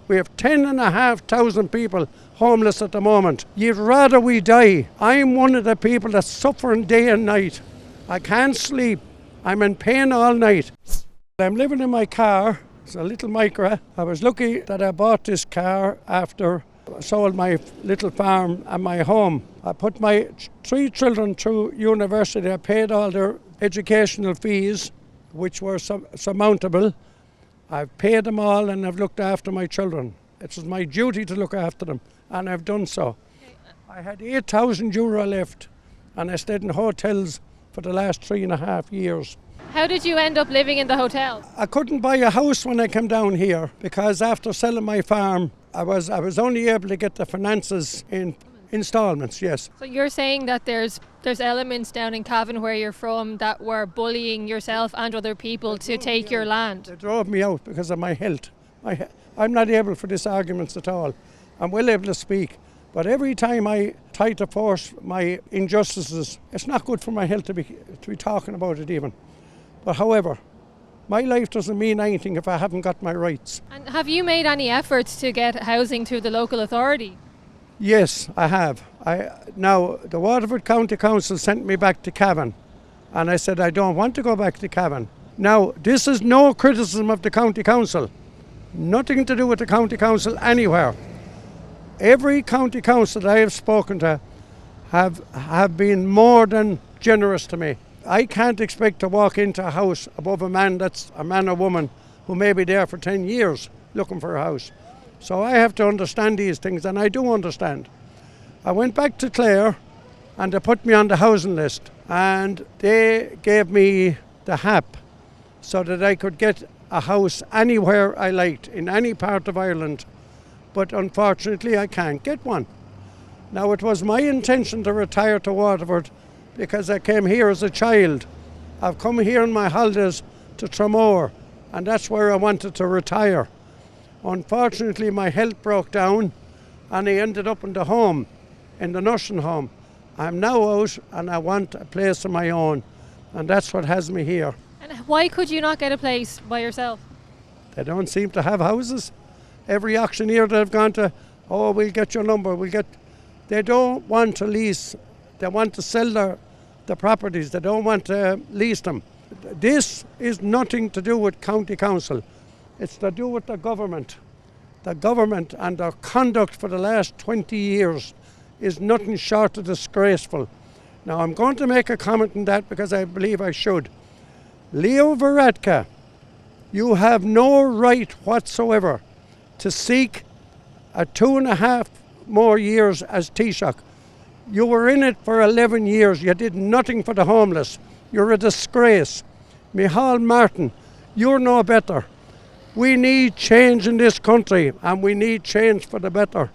We have 10,500 people homeless at the moment. You'd rather we die. I'm one of the people that's suffering day and night. I can't sleep. I'm in pain all night. I'm living in my car. It's a little Micra. I was lucky that I bought this car after I sold my little farm and my home. I put my 3 children through university. I paid all their educational fees, which were surmountable. I've paid them all and I've looked after my children. It was my duty to look after them, and I've done so. I had €8,000 left, and I stayed in hotels for the last 3.5 years. How did you end up living in the hotel? I couldn't buy a house when I came down here because after selling my farm, I was only able to get the finances in instalments, yes. So you're saying that there's elements down in Cavan where you're from that were bullying yourself and other people to take your land? They drove me out because of my health. I'm not able for these arguments at all. I'm well able to speak, but every time I try to force my injustices, it's not good for my health to be talking about it even. But however, my life doesn't mean anything if I haven't got my rights. And have you made any efforts to get housing through the local authority? Yes, I have. Now, the Waterford County Council sent me back to Cavan, and I said I don't want to go back to Cavan. Now, this is no criticism of the County Council. Nothing to do with the County Council anywhere. Every County Council that I have spoken to have been more than generous to me. I can't expect to walk into a house above a man that's a man or woman who may be there for 10 years looking for a house. So I have to understand these things, and I do understand. I went back to Clare and they put me on the housing list, and they gave me the HAP so that I could get a house anywhere I liked in any part of Ireland. But unfortunately I can't get one. Now, it was my intention to retire to Waterford because I came here as a child. I've come here on my holidays to Tramore, and that's where I wanted to retire. Unfortunately, my health broke down and I ended up in the home, in the nursing home. I'm now out and I want a place of my own, and that's what has me here. And why could you not get a place by yourself? They don't seem to have houses. Every auctioneer that I've gone to, oh, we'll get your number, They don't want to lease. They want to sell the properties. They don't want to lease them. This is nothing to do with County Council. It's to do with the government. The government and their conduct for the last 20 years is nothing short of disgraceful. Now, I'm going to make a comment on that because I believe I should. Leo Varadkar, you have no right whatsoever to seek a 2.5 more years as Taoiseach. You were in it for 11 years. You did nothing for the homeless. You're a disgrace. Micheál Martin, you're no better. We need change in this country, and we need change for the better.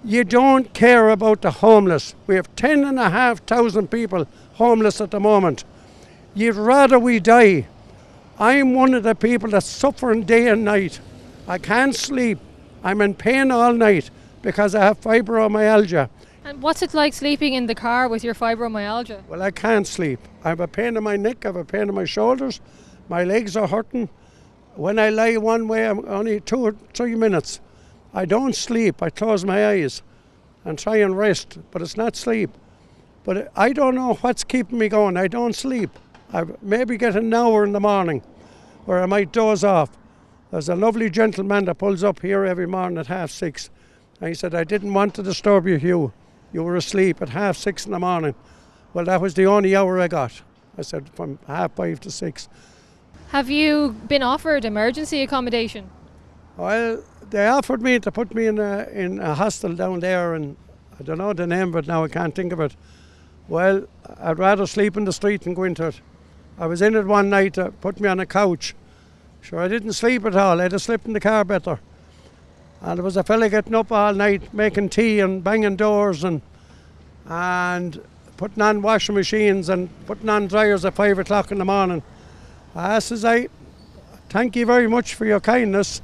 You don't care about the homeless. We have 10,500 people homeless at the moment. You'd rather we die. I'm one of the people that's suffering day and night. I can't sleep. I'm in pain all night because I have fibromyalgia. And what's it like sleeping in the car with your fibromyalgia? Well, I can't sleep. I have a pain in my neck, I have a pain in my shoulders, my legs are hurting. When I lie one way, I'm only 2 or 3 minutes. I don't sleep. I close my eyes and try and rest, but it's not sleep. But I don't know what's keeping me going. I don't sleep. I maybe get an hour in the morning where I might doze off. There's a lovely gentleman that pulls up here every morning at 6:30. And he said, I didn't want to disturb you, Hugh. You were asleep at 6:30 in the morning. Well, that was the only hour I got. I said from 5:30 to 6. Have you been offered emergency accommodation? Well, they offered me to put me in a hostel down there, and I don't know the name of it now, I can't think of it. Well, I'd rather sleep in the street than go into it. I was in it one night, put me on a couch. Sure, I didn't sleep at all. I'd have slept in the car better. And there was a fella getting up all night, making tea and banging doors and putting on washing machines and putting on dryers at 5 o'clock in the morning. Says I, thank you very much for your kindness,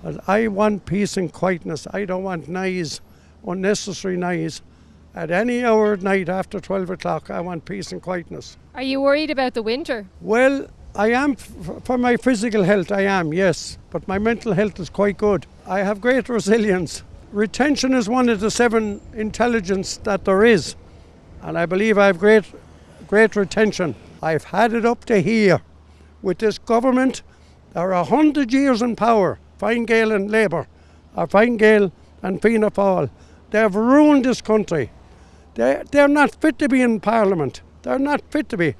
but I want peace and quietness. I don't want noise, unnecessary noise. At any hour at night after 12 o'clock, I want peace and quietness. Are you worried about the winter? Well, I am, for my physical health, I am, yes. But my mental health is quite good. I have great resilience. Retention is one of the 7 intelligence that there is. And I believe I have great retention. I've had it up to here with this government. They're 100 years in power, Fine Gael and Labour, or Fine Gael and Fianna Fáil. They've ruined this country. They're not fit to be in Parliament. They're not fit to be.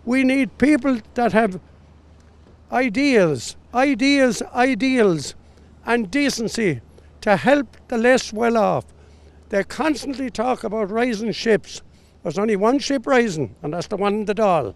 We need people that have ideals, and decency to help the less well off. They constantly talk about rising ships. There's only one ship rising, and that's the one in the Dáil.